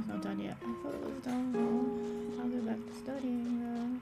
not done yet. I thought it was done. Well, I'll go back to studying then.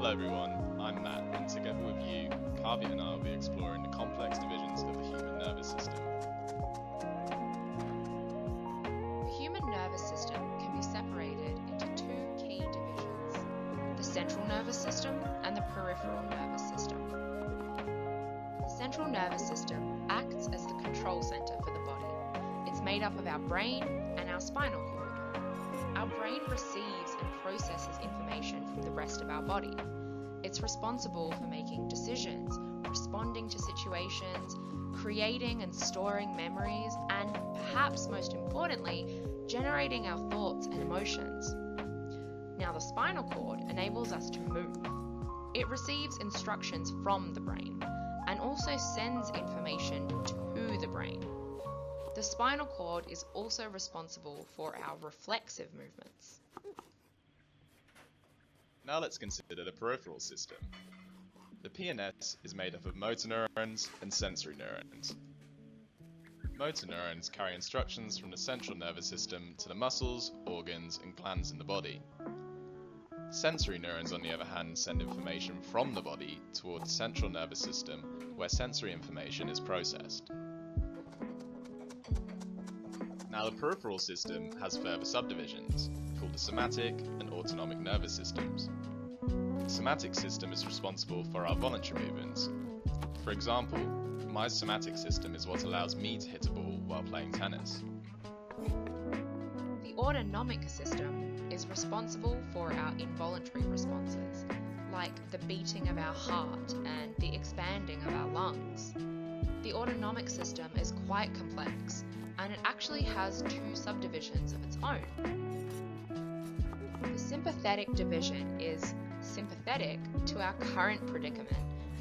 Hello everyone, I'm Matt, and together with you, Kavya and I will be exploring the complex divisions of the human nervous system. The human nervous system can be separated into two key divisions, the central nervous system and the peripheral nervous system. The central nervous system acts as the control center for the body. It's made up of our brain and our spinal cord. Our brain receives and processes information from the rest of our body. It's responsible for making decisions, responding to situations, creating and storing memories, and perhaps most importantly, generating our thoughts and emotions. Now, the spinal cord enables us to move. It receives instructions from the brain and also sends information to the brain. The spinal cord is also responsible for our reflexive movements. Now let's consider the peripheral system. The PNS is made up of motor neurons and sensory neurons. Motor neurons carry instructions from the central nervous system to the muscles, organs, and glands in the body. Sensory neurons, on the other hand, send information from the body towards the central nervous system, where sensory information is processed. Now, the peripheral system has further subdivisions, called the somatic and autonomic nervous systems. The somatic system is responsible for our voluntary movements. For example, my somatic system is what allows me to hit a ball while playing tennis. The autonomic system is responsible for our involuntary responses, like the beating of our heart and the expanding of our lungs. The autonomic system is quite complex, and it actually has two subdivisions of its own. The sympathetic division is sympathetic to our current predicament,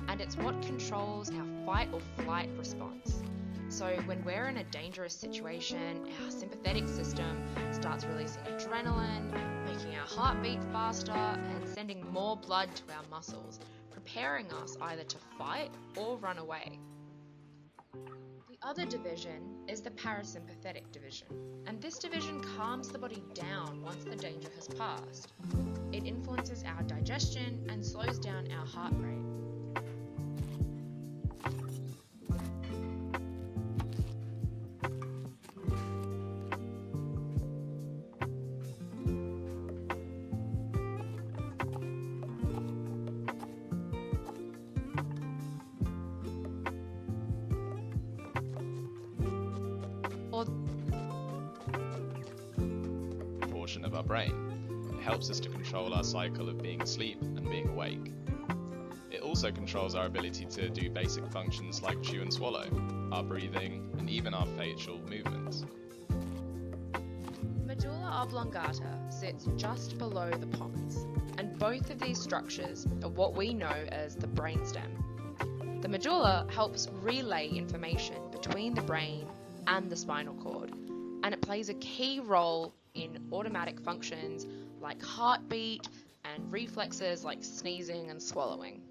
and it's what controls our fight or flight response. So when we're in a dangerous situation, our sympathetic system starts releasing adrenaline, making our heart beat faster, and sending more blood to our muscles, preparing us either to fight or run away. The other division is the parasympathetic division, and this division calms the body down once the danger has passed. It influences our digestion and slows down our heart rate. Portion of our brain. It helps us to control our cycle of being asleep and being awake. It also controls our ability to do basic functions like chew and swallow, our breathing, and even our facial movements. Medulla oblongata sits just below the pons, and both of these structures are what we know as the brainstem. The medulla helps relay information between the brain and the spinal cord, and it plays a key role in automatic functions like heartbeat and reflexes like sneezing and swallowing.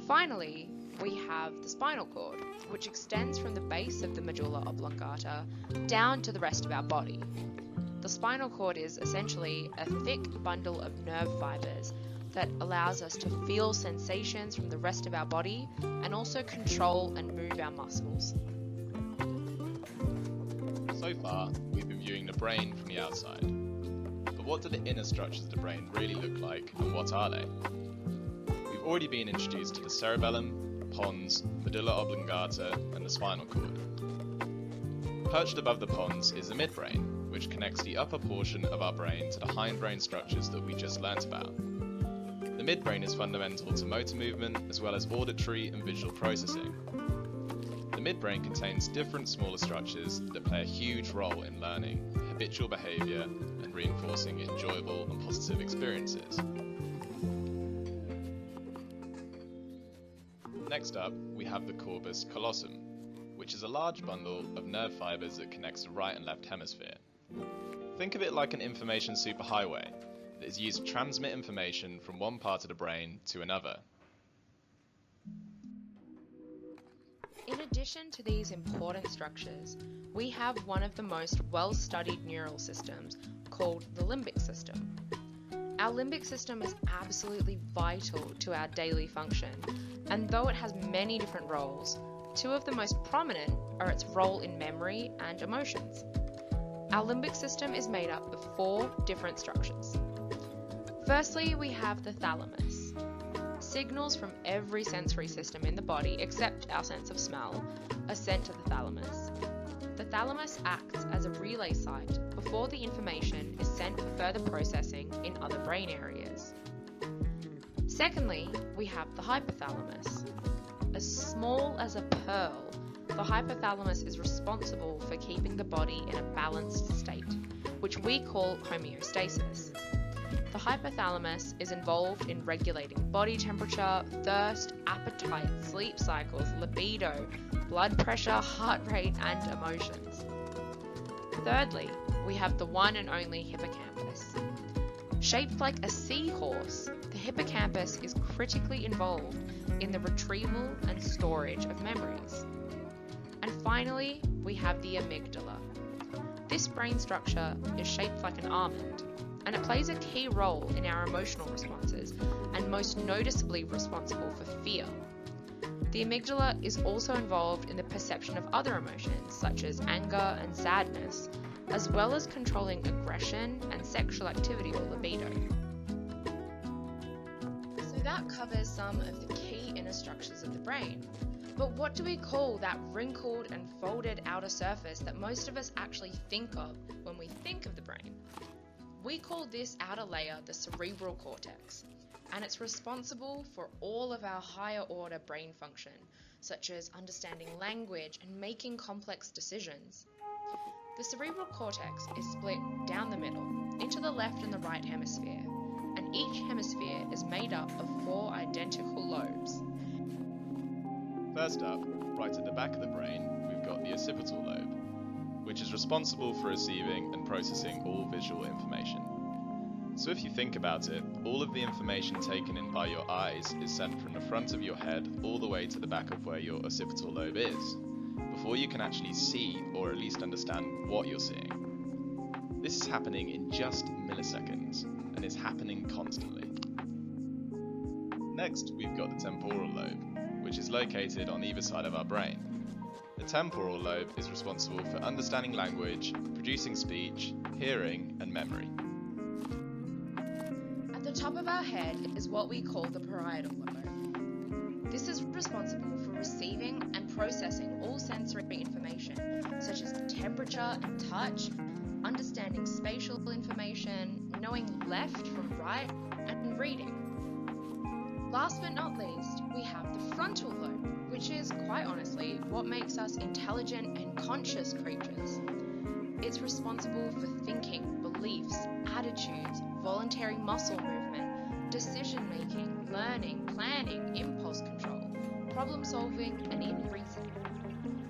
Finally, we have the spinal cord, which extends from the base of the medulla oblongata down to the rest of our body. The spinal cord is essentially a thick bundle of nerve fibers that allows us to feel sensations from the rest of our body and also control and move our muscles. So far, we've been viewing the brain from the outside. But what do the inner structures of the brain really look like, and what are they? We've already been introduced to the cerebellum, pons, medulla oblongata, and the spinal cord. Perched above the pons is the midbrain, which connects the upper portion of our brain to the hindbrain structures that we just learnt about. The midbrain is fundamental to motor movement as well as auditory and visual processing. The midbrain contains different smaller structures that play a huge role in learning, habitual behaviour, and reinforcing enjoyable and positive experiences. Next up, we have the corpus callosum, which is a large bundle of nerve fibres that connects the right and left hemisphere. Think of it like an information superhighway that is used to transmit information from one part of the brain to another. In addition to these important structures, we have one of the most well-studied neural systems called the limbic system. Our limbic system is absolutely vital to our daily function, and though it has many different roles, two of the most prominent are its role in memory and emotions. Our limbic system is made up of 4 different structures. Firstly, we have the thalamus. Signals from every sensory system in the body, except our sense of smell, are sent to the thalamus. The thalamus acts as a relay site before the information is sent for further processing in other brain areas. Secondly, we have the hypothalamus. As small as a pearl, the hypothalamus is responsible for keeping the body in a balanced state, which we call homeostasis. The hypothalamus is involved in regulating body temperature, thirst, appetite, sleep cycles, libido, blood pressure, heart rate, and emotions. Thirdly, we have the one and only hippocampus. Shaped like a seahorse, the hippocampus is critically involved in the retrieval and storage of memories. And finally, we have the amygdala. This brain structure is shaped like an almond, and it plays a key role in our emotional responses, and most noticeably responsible for fear. The amygdala is also involved in the perception of other emotions, such as anger and sadness, as well as controlling aggression and sexual activity or libido. So that covers some of the key inner structures of the brain. But what do we call that wrinkled and folded outer surface that most of us actually think of when we think of the brain? We call this outer layer the cerebral cortex, and it's responsible for all of our higher order brain function, such as understanding language and making complex decisions. The cerebral cortex is split down the middle into the left and the right hemisphere, and each hemisphere is made up of 4 identical lobes. First up, right at the back of the brain, we've got the occipital lobe, which is responsible for receiving and processing all visual information. So if you think about it, all of the information taken in by your eyes is sent from the front of your head all the way to the back of where your occipital lobe is, before you can actually see or at least understand what you're seeing. This is happening in just milliseconds, and is happening constantly. Next, we've got the temporal lobe, which is located on either side of our brain. The temporal lobe is responsible for understanding language, producing speech, hearing, and memory. At the top of our head is what we call the parietal lobe. This is responsible for receiving and processing all sensory information, such as temperature and touch, understanding spatial information, knowing left from right, and reading. Last but not least, we have the frontal lobe, which is, quite honestly, what makes us intelligent and conscious creatures. It's responsible for thinking, beliefs, attitudes, voluntary muscle movement, decision-making, learning, planning, impulse control, problem-solving, and even reasoning.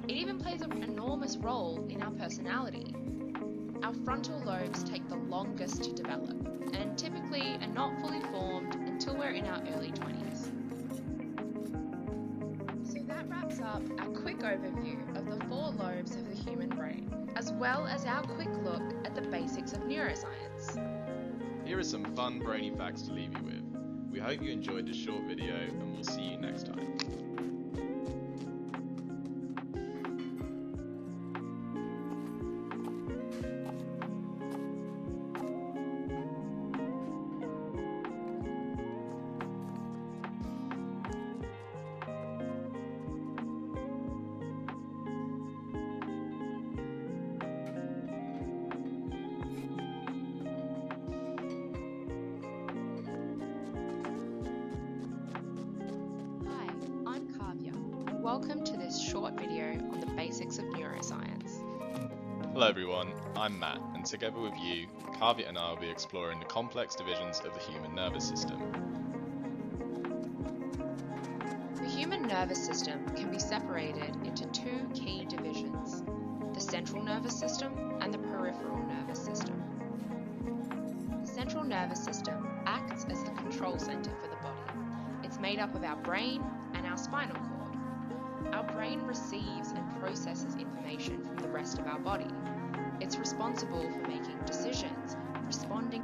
It even plays an enormous role in our personality. Our frontal lobes take the longest to develop, and typically are not fully formed until we're in our early 20s. So that wraps up our quick overview of the 4 lobes of the human brain, as well as our quick look at the basics of neuroscience. Here are some fun brainy facts to leave you with. We hope you enjoyed this short video, and we'll see you next time. Welcome to this short video on the basics of neuroscience. Hello everyone, I'm Matt, and together with you, Kavya and I will be exploring the complex divisions of the human nervous system. The human nervous system can be separated into 2 key divisions, the central nervous system and the peripheral nervous system. The central nervous system acts as the control center for the body. It's made up of our brain and our spinal cord. Our brain receives and processes information from the rest of our body. It's responsible for making decisions, responding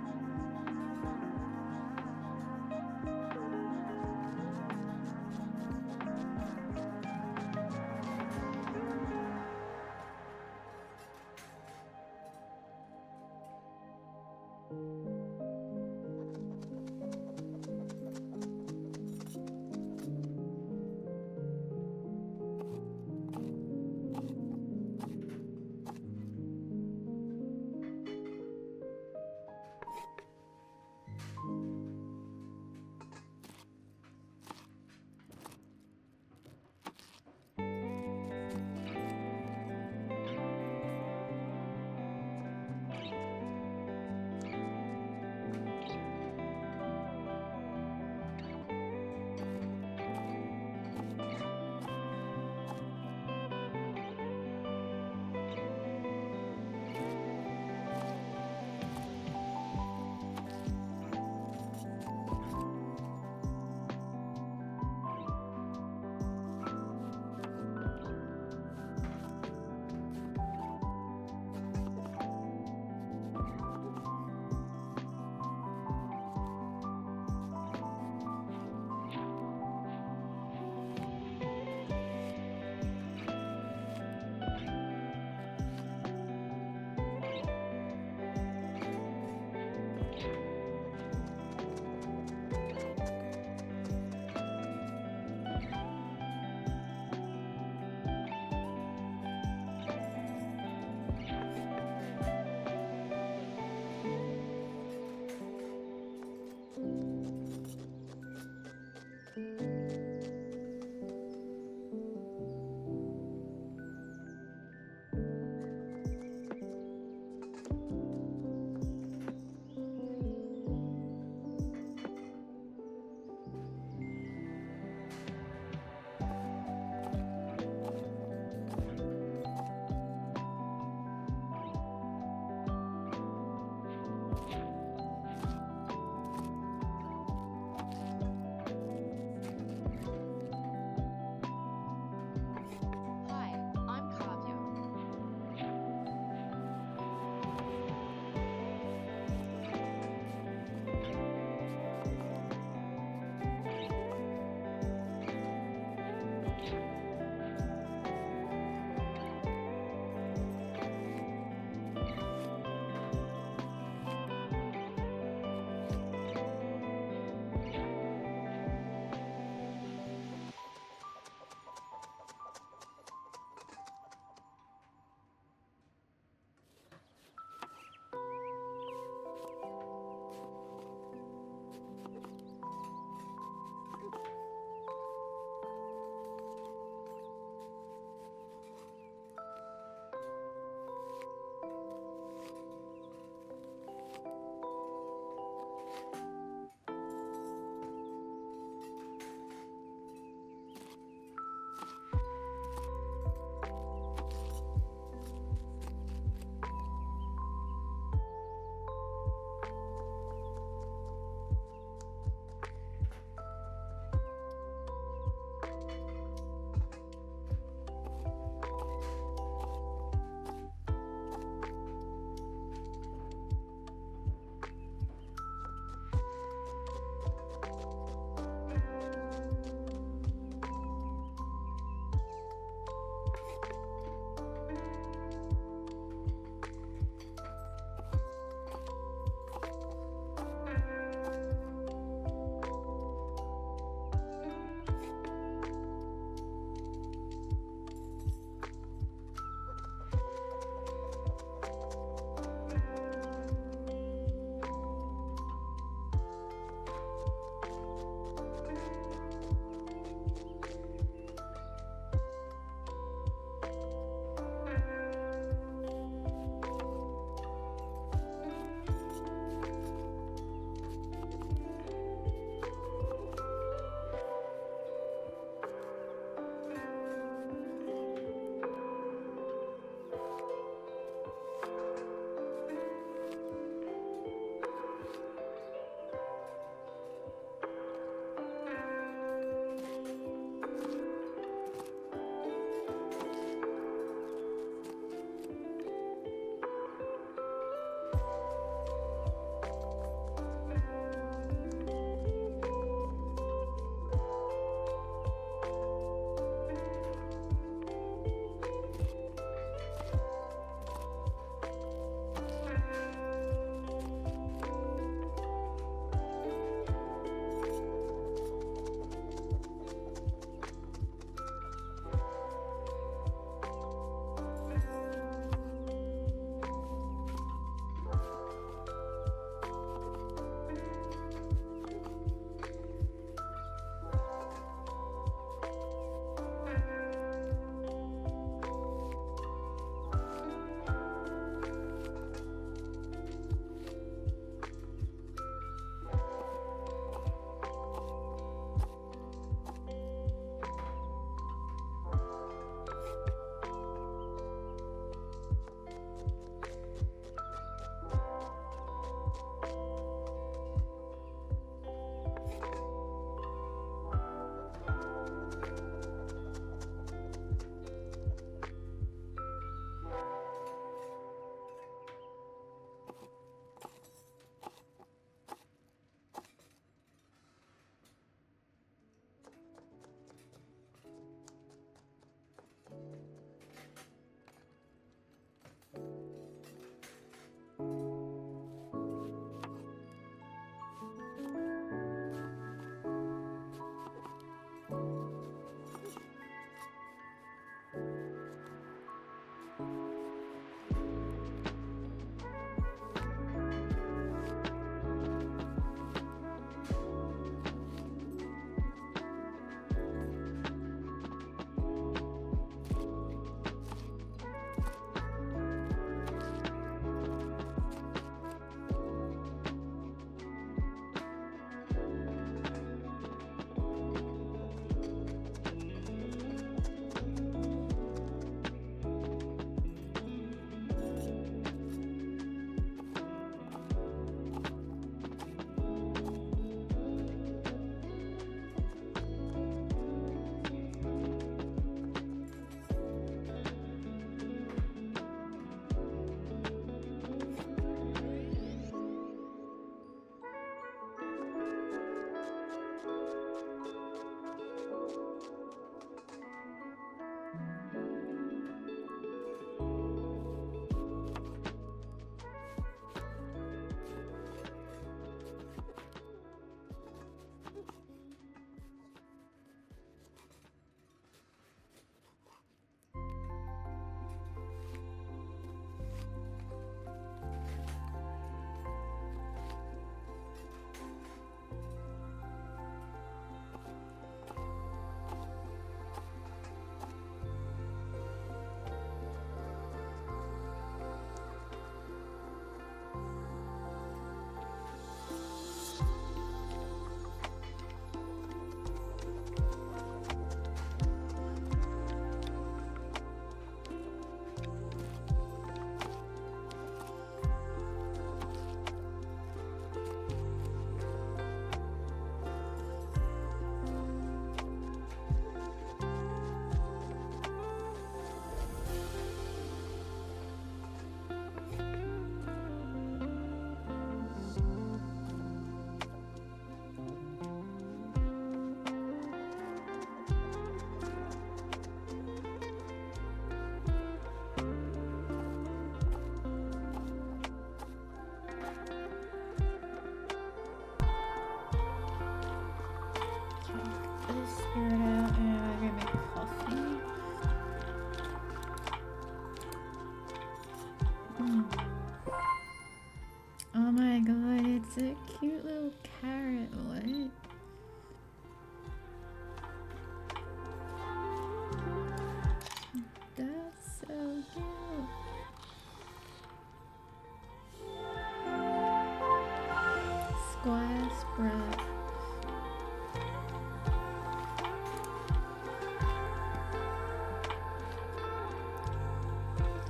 Squire sprout.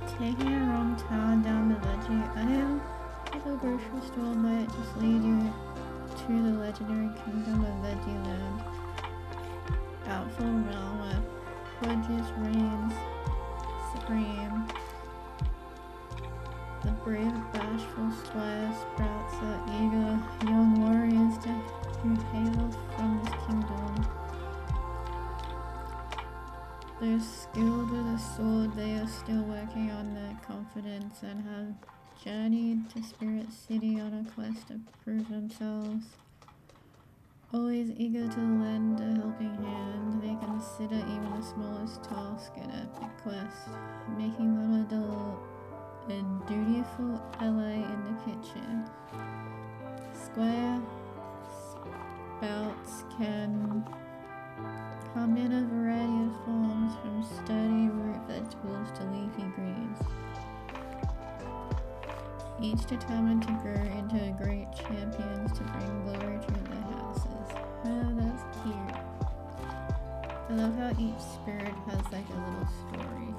Taking a wrong turn down the veggie aisle at the grocery store might just lead you to the legendary kingdom of Veggie Land. Out for a realm where produce reigns supreme. The brave, bashful Squire sprouts are eager young warriors who hail from this kingdom. Though skilled with a sword, they are still working on their confidence and have journeyed to Spirit City on a quest to prove themselves. Always eager to lend a helping hand, they consider even the smallest task an epic quest, making them a dutiful ally in the kitchen. Squire sprouts can come in a variety of forms, from sturdy root vegetables to leafy greens, each determined to grow into great champions to bring glory to their houses. Oh, that's cute. I love how each spirit has like a little story.